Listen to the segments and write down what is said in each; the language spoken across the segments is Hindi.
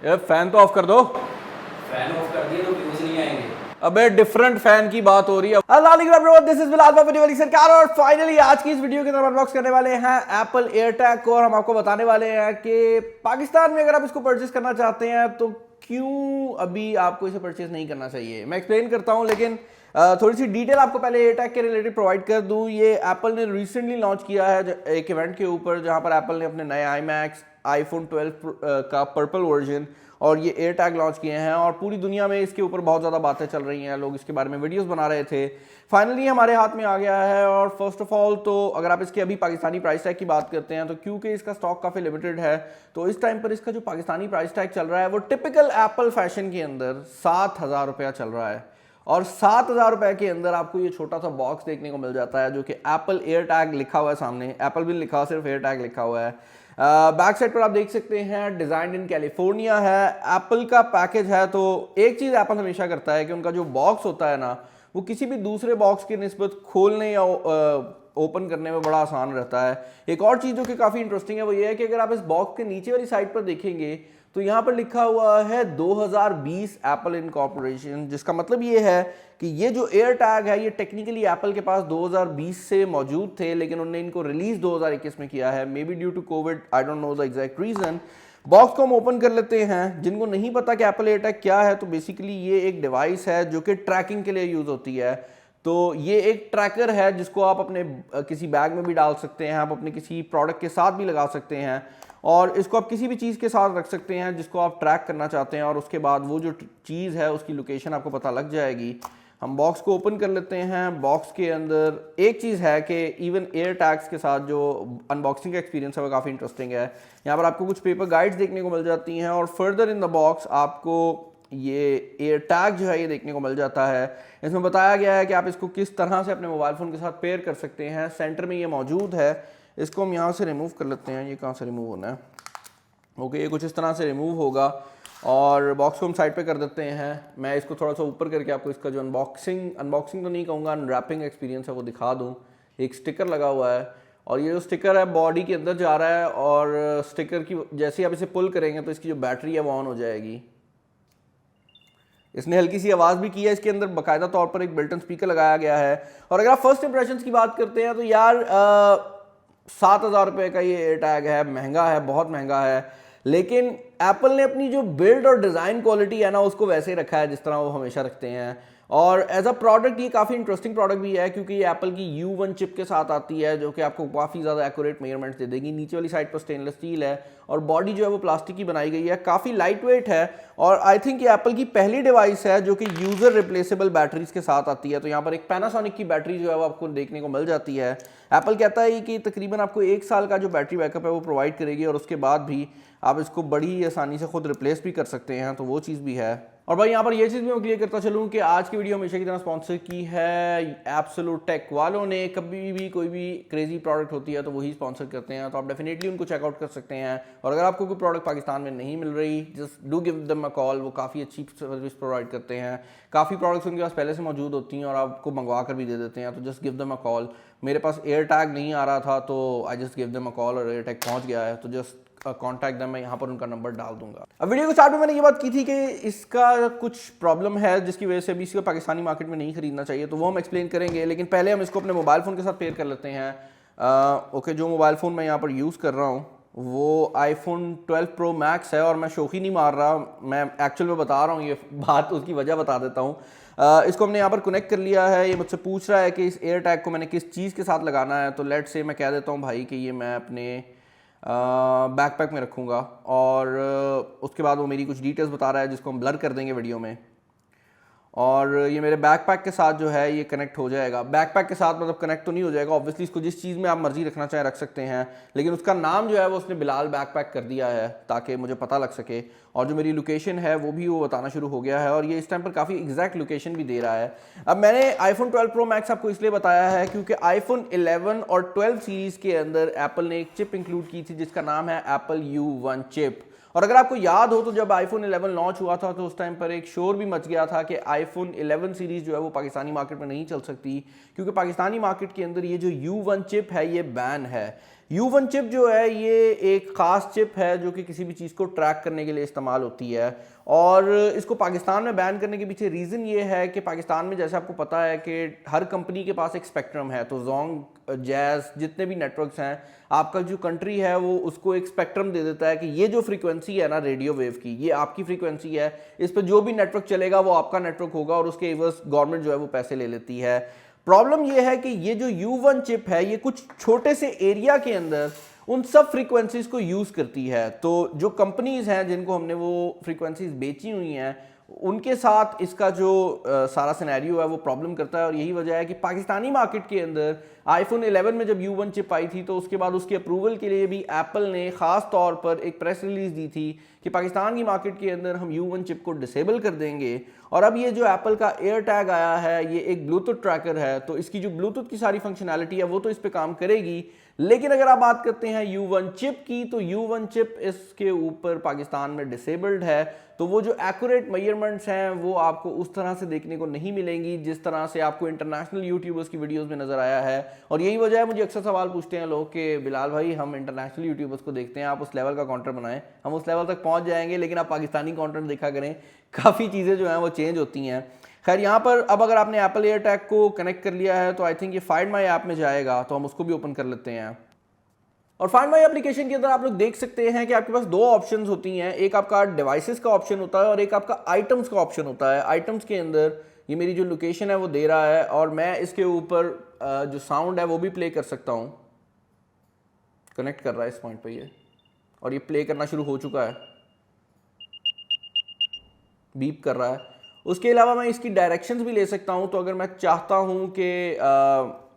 यार फैन तो ऑफ कर दो। फैन ऑफ कर दिए तो व्यूज नहीं आएंगे। अबे डिफरेंट फैन की बात हो रही है। दिस इज बिलाल वीडियो वाली सरकार और फाइनली आज की इस वीडियो के अंदर अनबॉक्स करने वाले हैं एप्पल एयरटैग को और हम आपको बताने वाले हैं कि पाकिस्तान में अगर आप इसको परचेज करना चाहते हैं तो क्यों अभी आपको इसे परचेज नहीं करना चाहिए। मैं एक्सप्लेन करता हूं लेकिन थोड़ी सी डिटेल आपको पहले एयरटैग के रिलेटेड प्रोवाइड कर दूं। ये एप्पल ने रिसेंटली लॉन्च किया है एक इवेंट के ऊपर जहां पर एप्पल ने अपने नए iMac आईफोन 12 का पर्पल वर्जन और ये एयरटैग लॉन्च किए हैं और पूरी दुनिया में इसके ऊपर बहुत ज़्यादा बातें चल रही हैं, लोग इसके बारे में वीडियोस बना रहे थे। फाइनली हमारे हाथ में आ गया है और फर्स्ट ऑफ ऑल तो अगर आप इसके अभी पाकिस्तानी प्राइस टैग की बात करते हैं तो क्योंकि इसका स्टॉक काफ़ी लिमिटेड है तो इस टाइम पर इसका जो पाकिस्तानी प्राइस टैग चल रहा है वो टिपिकल एप्पल फैशन के अंदर 7,000 रुपया चल रहा है और 7,000 रुपए के अंदर आपको ये छोटा सा बॉक्स देखने को मिल जाता है जो कि एप्पल एयरटैग लिखा हुआ है, सामने एप्पल भी लिखा हुआ, सिर्फ एयरटैग लिखा हुआ है। बैक साइड पर आप देख सकते हैं डिजाइन इन कैलिफोर्निया है, एप्पल का पैकेज है। तो एक चीज एप्पल हमेशा करता है कि उनका जो बॉक्स होता है ना वो किसी भी दूसरे बॉक्स की निस्बत खोलने या ओपन करने में बड़ा आसान रहता है। एक और चीज जो कि काफी इंटरेस्टिंग है वो ये है कि अगर आप इस बॉक्स के नीचे वाली साइड पर देखेंगे तो यहाँ पर लिखा हुआ है 2020 एप्पल इनकॉर्पोरेशन, जिसका मतलब ये है कि ये जो एयर टैग है ये टेक्निकली एप्पल के पास 2020 से मौजूद थे लेकिन उन्होंने इनको रिलीज 2021 में किया है, may be due to covid, I don't know the exact reason. Box को हम ओपन कर लेते हैं। जिनको नहीं पता कि एप्पल एयर टैग क्या है तो बेसिकली ये एक डिवाइस है जो कि ट्रैकिंग के लिए यूज होती है। तो ये एक ट्रैकर है जिसको आप अपने किसी बैग में भी डाल सकते हैं, आप अपने किसी प्रोडक्ट के साथ भी लगा सकते हैं और इसको आप किसी भी चीज़ के साथ रख सकते हैं जिसको आप ट्रैक करना चाहते हैं और उसके बाद वो जो चीज़ है उसकी लोकेशन आपको पता लग जाएगी। हम बॉक्स को ओपन कर लेते हैं। बॉक्स के अंदर एक चीज़ है कि इवन एयर टैग्स के साथ जो अनबॉक्सिंग का एक्सपीरियंस है वो काफ़ी इंटरेस्टिंग है। यहाँ पर आपको कुछ पेपर गाइड्स देखने को मिल जाती हैं और फर्दर इन द बॉक्स आपको ये एयर टैग जो है ये देखने को मिल जाता है। इसमें बताया गया है कि आप इसको किस तरह से अपने मोबाइल फ़ोन के साथ पेयर कर सकते हैं। सेंटर में ये मौजूद है। इसको हम यहाँ से रिमूव कर लेते हैं। ये कहाँ से रिमूव होना है? ओके, ये कुछ इस तरह से रिमूव होगा और बॉक्स को हम साइड पे कर देते हैं। मैं इसको थोड़ा सा ऊपर करके आपको इसका जो अनबॉक्सिंग तो नहीं कहूँगा, अनरैपिंग एक्सपीरियंस है वो दिखा दूँ। एक स्टिकर लगा हुआ है और ये जो स्टिकर है बॉडी के अंदर जा रहा है और स्टिकर की जैसे ही आप इसे पुल करेंगे तो इसकी जो बैटरी है वो ऑन हो जाएगी। इसने हल्की सी आवाज़ भी की है। इसके अंदर बाकायदा तौर पर एक बिल्ट इन स्पीकर लगाया गया है। और अगर आप फर्स्ट इंप्रेशंस की बात करते हैं तो यार 7,000 रुपये का ये एयर टैग है, महंगा है, बहुत महंगा है, लेकिन एप्पल ने अपनी जो बिल्ड और डिज़ाइन क्वालिटी है ना उसको वैसे ही रखा है जिस तरह वो हमेशा रखते हैं। और एज अ प्रोडक्ट ये काफ़ी इंटरेस्टिंग प्रोडक्ट भी है क्योंकि ये एप्पल की U1 चिप के साथ आती है जो कि आपको काफ़ी ज़्यादा एक्यूरेट मेजरमेंट्स दे देगी। नीचे वाली साइड पर स्टेनलेस स्टील है और बॉडी जो है वो प्लास्टिक की बनाई गई है, काफ़ी लाइट वेट है और आई थिंक ये एप्पल की पहली डिवाइस है जो कि यूज़र रिप्लेसेबल बैटरीज के साथ आती है। तो यहाँ पर एक पैनासोनिक की बैटरी जो है वो आपको देखने को मिल जाती है। एप्पल कहता है कि तकरीबन आपको 1 साल का जो बैटरी बैकअप है वो प्रोवाइड करेगी और उसके बाद भी आप इसको बड़ी आसानी से खुद रिप्लेस भी कर सकते हैं, तो वो चीज़ भी है। और भाई यहाँ पर ये चीज़ भी मैं क्लियर करता चलूँ कि आज की वीडियो हमेशा की तरह स्पॉन्सर की है एब्सोल्यूट टेक वालों ने। कभी भी कोई भी क्रेजी प्रोडक्ट होती है तो वही स्पॉन्सर करते हैं, तो आप डेफिनेटली उनको चेकआउट कर सकते हैं। और अगर आपको कोई प्रोडक्ट पाकिस्तान में नहीं मिल रही, just do give them a call. वो काफ़ी अच्छी सर्विस प्रोवाइड करते हैं, काफ़ी प्रोडक्ट्स उनके पास पहले से मौजूद होती हैं और आपको मंगवा कर भी दे देते हैं। तो just give them a call. मेरे पास एयर टैग नहीं आ रहा था तो I just give them a call और एयर टैग पहुँच गया है, तो जस्ट कॉन्टैक्ट देम। मैं यहाँ पर उनका नंबर डाल दूंगा। अब वीडियो को स्टार्ट में मैंने ये बात की थी कि इसका कुछ प्रॉब्लम है जिसकी वजह से अभी इसको पाकिस्तानी मार्केट में नहीं खरीदना चाहिए, तो वो हम एक्सप्लेन करेंगे। लेकिन पहले हम इसको अपने मोबाइल फ़ोन के साथ पेयर कर लेते हैं। ओके, जो मोबाइल फ़ोन मैं यहाँ पर यूज़ कर रहा हूँ वो आईफोन 12 प्रो मैक्स है और मैं शौकी नहीं मार रहा, मैं एक्चुअल में बता रहा हूँ ये बात, उसकी वजह बता देता हूँ। इसको हमने यहाँ पर कनेक्ट कर लिया है। ये मुझसे पूछ रहा है कि इस एयर टैग को मैंने किस चीज़ के साथ लगाना है, तो लेट से मैं कह देता हूँ भाई कि ये मैं अपने बैकपैक में रखूँगा और उसके बाद वो मेरी कुछ डिटेल्स बता रहा है जिसको हम ब्लर कर देंगे वीडियो में। और ये मेरे बैकपैक के साथ जो है ये कनेक्ट हो जाएगा। बैकपैक के साथ मतलब कनेक्ट तो नहीं हो जाएगा, ऑब्वियसली इसको जिस चीज़ में आप मर्जी रखना चाहें रख सकते हैं, लेकिन उसका नाम जो है वो उसने बिलाल बैकपैक कर दिया है ताकि मुझे पता लग सके। और जो मेरी लोकेशन है वो भी वो बताना शुरू हो गया है और ये इस टाइम पर काफ़ी एग्जैक्ट लोकेशन भी दे रहा है। अब मैंने आईफोन 12 प्रो मैक्स आपको इसलिए बताया है क्योंकि आईफोन 11 और 12 सीरीज़ के अंदर एप्पल ने एक चिप इंक्लूड की थी जिसका नाम है एप्पल U1 चिप। और अगर आपको याद हो तो जब आईफोन 11 लॉन्च हुआ था तो उस टाइम पर एक शोर भी मच गया था कि आईफोन 11 सीरीज जो है वो पाकिस्तानी मार्केट में नहीं चल सकती क्योंकि पाकिस्तानी मार्केट के अंदर ये जो U1 चिप है ये बैन है। U1 चिप जो है ये एक ख़ास चिप है जो कि किसी भी चीज़ को ट्रैक करने के लिए इस्तेमाल होती है, और इसको पाकिस्तान में बैन करने के पीछे रीज़न ये है कि पाकिस्तान में जैसे आपको पता है कि हर कंपनी के पास एक स्पेक्ट्रम है। तो जोंग, जैज़, जितने भी नेटवर्क्स हैं, आपका जो कंट्री है वो उसको एक स्पेक्ट्रम दे देता है कि ये जो फ्रीक्वेंसी है ना रेडियो वेव की, ये आपकी फ्रीक्वेंसी है, इस पर जो भी नेटवर्क चलेगा वो आपका नेटवर्क होगा, और उसके एवज गवर्नमेंट जो है वो पैसे ले लेती है। प्रॉब्लम ये है कि ये जो U1 चिप है ये कुछ छोटे से एरिया के अंदर उन सब फ्रीक्वेंसीज को यूज़ करती है। तो जो कंपनीज हैं जिनको हमने वो फ्रीक्वेंसीज बेची हुई हैं, उनके साथ इसका जो सारा सिनेरियो है वो प्रॉब्लम करता है, और यही वजह है कि पाकिस्तानी मार्केट के अंदर आईफोन 11 में जब U1 चिप आई थी तो उसके बाद उसके अप्रूवल के लिए भी एप्पल ने ख़ास तौर पर एक प्रेस रिलीज दी थी कि पाकिस्तान की मार्केट के अंदर हम U1 चिप को डिसेबल कर देंगे। और अब ये जो एप्पल का एयर टैग आया है ये एक ब्लूटूथ ट्रैकर है, तो इसकी जो ब्लूटूथ की सारी फंक्शनैलिटी है वो तो इस पर काम करेगी, लेकिन अगर आप बात करते हैं U1 चिप की, तो U1 चिप इसके ऊपर पाकिस्तान में डिसेबल्ड है। तो वो जो एक्यूरेट मेजरमेंट्स हैं वो आपको उस तरह से देखने को नहीं मिलेंगी जिस तरह से आपको इंटरनेशनल यूट्यूबर्स की वीडियोस में नजर आया है। और यही वजह है, मुझे अक्सर सवाल पूछते हैं लोग कि बिलाल भाई हम इंटरनेशनल यूट्यूबर्स को देखते हैं, आप उस लेवल का कंटेंट बनाएं, हम उस लेवल तक पहुंच जाएंगे, लेकिन आप पाकिस्तानी कंटेंट देखा करें, काफ़ी चीज़ें जो हैं वो चेंज होती हैं। खैर यहाँ पर अब अगर आपने एप्पल एयर टैग को कनेक्ट कर लिया है तो आई थिंक ये फाइंड माई ऐप में जाएगा, तो हम उसको भी ओपन कर लेते हैं। और फाइंड माई एप्लीकेशन के अंदर आप लोग देख सकते हैं कि आपके पास दो ऑप्शंस होती हैं, एक आपका डिवाइसेस का ऑप्शन होता है और एक आपका आइटम्स का ऑप्शन होता है। आइटम्स के अंदर ये मेरी जो लोकेशन है वो दे रहा है, और मैं इसके ऊपर जो साउंड है वो भी प्ले कर सकता हूँ। कनेक्ट कर रहा है इस पॉइंट पे ये, और ये प्ले करना शुरू हो चुका है, बीप कर रहा है। उसके अलावा मैं इसकी डायरेक्शंस भी ले सकता हूं, तो अगर मैं चाहता हूं कि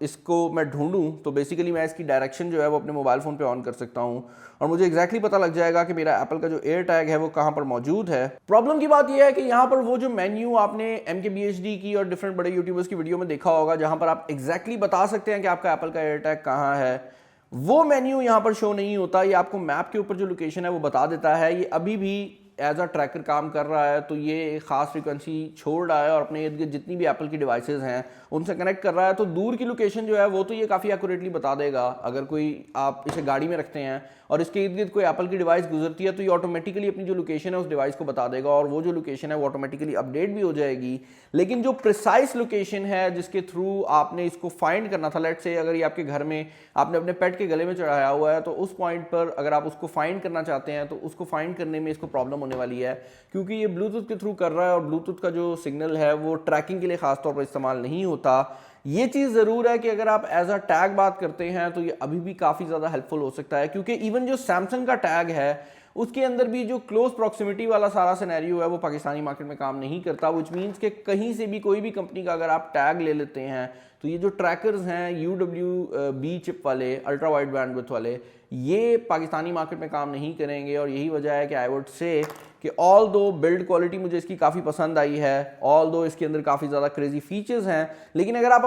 इसको मैं ढूंढूं तो बेसिकली मैं इसकी डायरेक्शन जो है वो अपने मोबाइल फ़ोन पे ऑन कर सकता हूं, और मुझे एग्जैक्टली पता लग जाएगा कि मेरा एप्पल का जो एयर टैग है वो कहां पर मौजूद है। प्रॉब्लम की बात यह है कि यहाँ पर वो जो मेन्यू आपने MKBHD की और डिफरेंट बड़े यूट्यूबर्स की वीडियो में देखा होगा, जहाँ पर आप एग्जैक्टली बता सकते हैं कि आपका एप्पल का एयर टैग कहाँ है, वो मेन्यू यहाँ पर शो नहीं होता। ये आपको मैप के ऊपर जो लोकेशन है वो बता देता है। ये अभी भी एज अ ट्रैकर काम कर रहा है, तो ये एक ख़ास फ्रीक्वेंसी छोड़ रहा है और अपने इर्द गिर्द जितनी भी एप्पल की डिवाइसेस हैं उनसे कनेक्ट कर रहा है। तो दूर की लोकेशन जो है वो तो ये काफ़ी एक्यूरेटली बता देगा। अगर कोई आप इसे गाड़ी में रखते हैं और इसके इर्द गिर्द कोई एप्पल की डिवाइस गुजरती है तो ये ऑटोमेटिकली अपनी जो लोकेशन है उस डिवाइस को बता देगा, और वो जो लोकेशन है वो ऑटोमेटिकली अपडेट भी हो जाएगी। लेकिन जो प्रिसाइज लोकेशन है जिसके थ्रू आपने इसको फाइंड करना था, लेट्स से अगर ये आपके घर में आपने अपने पेट के गले में चढ़ाया हुआ है, तो उस पॉइंट पर अगर आप उसको फाइंड करना चाहते हैं तो उसको फाइंड करने में इसको प्रॉब्लम होने वाली है, क्योंकि ये ब्लूटूथ के थ्रू कर रहा है और ब्लूटूथ का जो सिग्नल है वो ट्रैकिंग के लिए खास तौर पर इस्तेमाल नहीं होता। ये चीज़ ज़रूर है कि अगर आप एज अ टैग बात करते हैं तो ये अभी भी काफ़ी ज़्यादा हेल्पफुल हो सकता है, क्योंकि इवन जो सैमसंग का टैग है उसके अंदर भी जो क्लोज प्रॉक्सिमिटी वाला सारा सिनेरियो है वो पाकिस्तानी मार्केट में काम नहीं करता। विच मीन्स कि कहीं से भी कोई भी कंपनी का अगर आप टैग ले लेते हैं तो ये जो ट्रैकर्स हैं UWB चिप वाले, अल्ट्रा वाइड बैंडविड्थ वाले, ये पाकिस्तानी मार्केट में काम नहीं करेंगे। और यही वजह है कि आई वुड से कि ऑल दो बिल्ड क्वालिटी मुझे इसकी काफ़ी पसंद आई है, ऑल दो इसके अंदर काफ़ी ज़्यादा क्रेजी फीचर्स हैं, लेकिन अगर आप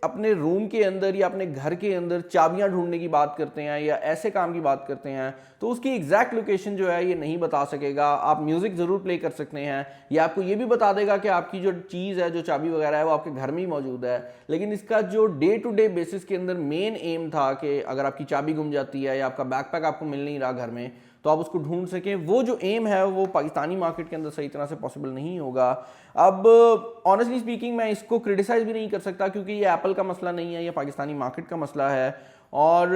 अपने रूम के अंदर या अपने घर के अंदर चाबियां ढूंढने की बात करते हैं या ऐसे काम की बात करते हैं तो उसकी एग्जैक्ट लोकेशन जो है ये नहीं बता सकेगा। आप म्यूज़िक ज़रूर प्ले कर सकते हैं, ये आपको ये भी बता देगा कि आपकी जो चीज़ है, जो चाबी वगैरह है वो आपके घर में ही मौजूद है। लेकिन इसका जो डे टू डे बेसिस के अंदर मेन एम था कि अगर आपकी चाबी गुम जाती है या आपका बैकपैक आपको मिल नहीं रहा घर में तो आप उसको ढूंढ सकें, वो जो एम है वो पाकिस्तानी मार्केट के अंदर सही तरह से पॉसिबल नहीं होगा। अब ऑनेस्टली स्पीकिंग मैं इसको क्रिटिसाइज भी नहीं कर सकता, क्योंकि ये एप्पल का मसला नहीं है, ये पाकिस्तानी मार्केट का मसला है। और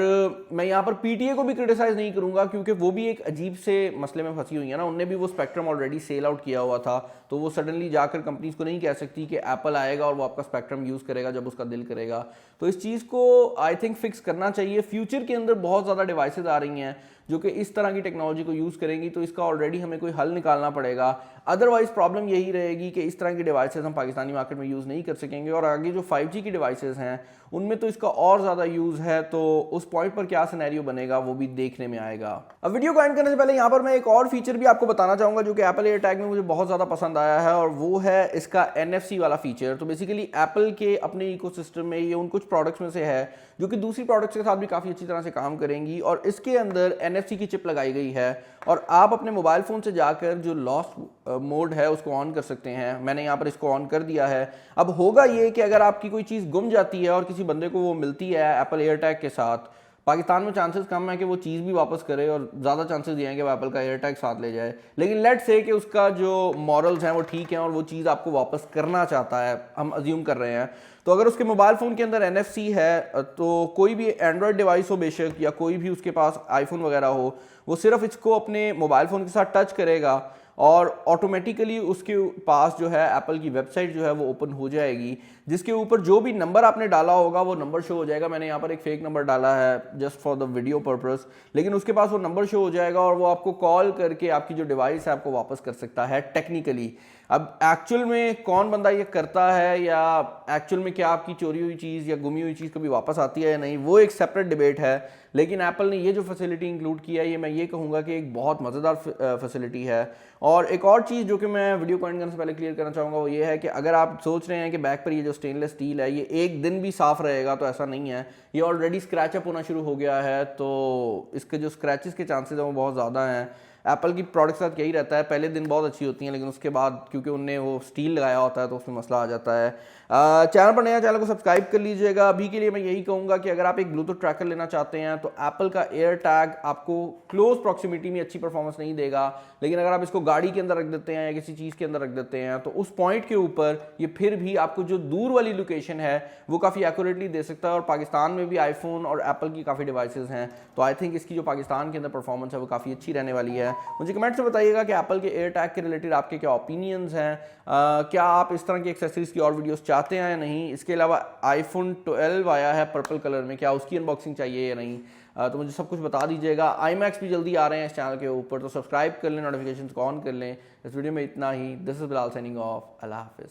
मैं यहाँ पर PTA को भी क्रिटिसाइज नहीं करूँगा, क्योंकि वो भी एक अजीब से मसले में फंसी हुई है ना। उनने भी वो स्पेक्ट्रम ऑलरेडी सेल आउट किया हुआ था, तो वो सडनली जाकर कंपनीज को नहीं कह सकती कि एप्पल आएगा और वो आपका स्पेक्ट्रम यूज़ करेगा जब उसका दिल करेगा। तो इस चीज़ को आई थिंक फिक्स करना चाहिए। फ्यूचर के अंदर बहुत ज़्यादा डिवाइसेज आ रही हैं जो कि इस तरह की टेक्नोलॉजी को यूज़ करेंगी, तो इसका ऑलरेडी हमें कोई हल निकालना पड़ेगा। अदरवाइज प्रॉब्लम यही रहेगी कि इस तरह की डिवाइसेस हम पाकिस्तानी मार्केट में यूज़ नहीं कर सकेंगे, और आगे जो 5G की डिवाइसेस हैं उनमें तो इसका और ज़्यादा यूज़ है। तो उस पॉइंट पर क्या सिनेरियो बनेगा वो भी देखने में आएगा। अब वीडियो को एंड करने से पहले यहाँ पर मैं एक और फीचर भी आपको बताना चाहूँगा जो कि एप्पल एयर टैग में मुझे बहुत ज़्यादा पसंद आया है, और वो है इसका NFC वाला फीचर। तो बेसिकली एप्पल के अपने इकोसिस्टम में ये उन कुछ प्रोडक्ट्स में से है जो कि दूसरी प्रोडक्ट्स के साथ भी काफ़ी अच्छी तरह से काम करेंगी, और इसके अंदर NFC की चिप लगाई गई है और आप अपने मोबाइल फ़ोन से जाकर जो लॉस्ट मोड है उसको ऑन कर सकते हैं। मैंने यहाँ पर इसको ऑन कर दिया है। अब होगा ये कि अगर आपकी कोई चीज़ गुम जाती है और किसी बंदे को वो मिलती है एप्पल एयर टैग के साथ, पाकिस्तान में चांसेस कम है कि वो चीज़ भी वापस करे और ज़्यादा चांसेस ये हैं कि वो एप्पल का एयर टैग साथ ले जाए। लेकिन लेट्स से कि उसका जो मॉरल्स हैं वो ठीक हैं और वो चीज़ आपको वापस करना चाहता है, हम अज्यूम कर रहे हैं। तो अगर उसके मोबाइल फ़ोन के अंदर NFC है तो कोई भी एंड्रॉयड डिवाइस हो बेशक, या कोई भी उसके पास आईफोन वगैरह हो, वो सिर्फ इसको अपने मोबाइल फ़ोन के साथ टच करेगा और ऑटोमेटिकली उसके पास जो है एप्पल की वेबसाइट जो है वो ओपन हो जाएगी, जिसके ऊपर जो भी नंबर आपने डाला होगा वो नंबर शो हो जाएगा। मैंने यहाँ पर एक फेक नंबर डाला है just for the video purpose, लेकिन उसके पास वो नंबर शो हो जाएगा और वो आपको कॉल करके आपकी जो डिवाइस है आपको वापस कर सकता है टेक्निकली। अब एक्चुअल में कौन बंदा ये करता है या एक्चुअल में क्या आपकी चोरी हुई चीज़ या गुमी हुई चीज़ कभी वापस आती है या नहीं, वो एक सेपरेट डिबेट है। लेकिन एप्पल ने ये जो फैसिलिटी इंक्लूड किया है, ये मैं ये कहूँगा कि एक बहुत मज़ेदार फैसिलिटी है। और एक और चीज़ जो कि मैं वीडियो पॉइंट करने से पहले क्लियर करना चाहूँगा वो ये है कि अगर आप सोच रहे हैं कि बैक पर ये जो स्टेनलेस स्टील है ये एक दिन भी साफ़ रहेगा, तो ऐसा नहीं है। ये ऑलरेडी स्क्रैचअप होना शुरू हो गया है, तो इसके जो स्क्रैचेस के चांसेस हैं वो बहुत ज़्यादा हैं। एप्पल की प्रोडक्ट साथ यही रहता है, पहले दिन बहुत अच्छी होती हैं लेकिन उसके बाद क्योंकि उनने वो स्टील लगाया होता है तो उसमें मसला आ जाता है। चैनल पर नया, चैनल को सब्सक्राइब कर लीजिएगा। अभी के लिए मैं यही कहूँगा कि अगर आप एक ब्लूटूथ ट्रैकर लेना चाहते हैं तो एप्पल का एयर टैग आपको क्लोज प्रॉक्सिमिटी में अच्छी परफॉर्मेंस नहीं देगा, लेकिन अगर आप इसको गाड़ी के अंदर रख देते हैं या किसी चीज़ के अंदर रख देते हैं तो उस पॉइंट के ऊपर ये फिर भी आपको जो दूर वाली लोकेशन है वो काफ़ी एक्यूरेटली दे सकता है। और पाकिस्तान में भी आईफोन और एप्पल की काफ़ी डिवाइसेस हैं, तो आई थिंक इसकी जो पाकिस्तान के अंदर परफॉर्मेंस है वो काफ़ी अच्छी रहने वाली है। मुझे कमेंट से बताइएगा कि एप्पल के एयर टैग के रिलेटेड आपके क्या ओपिनियंस हैं, क्या आप इस तरह की एक्सेसरीज की और वीडियोस चाहते हैं या नहीं। इसके अलावा आईफोन 12 आया है पर्पल कलर में, क्या उसकी अनबॉक्सिंग चाहिए या नहीं, तो मुझे सब कुछ बता दीजिएगा। iMacs भी जल्दी आ रहे हैं इस चैनल के ऊपर, तो सब्सक्राइब कर लें, नोटिफिकेशन को ऑन कर लें। इस वीडियो में इतना ही। This is Bilal signing off. अल्लाह हाफिज़।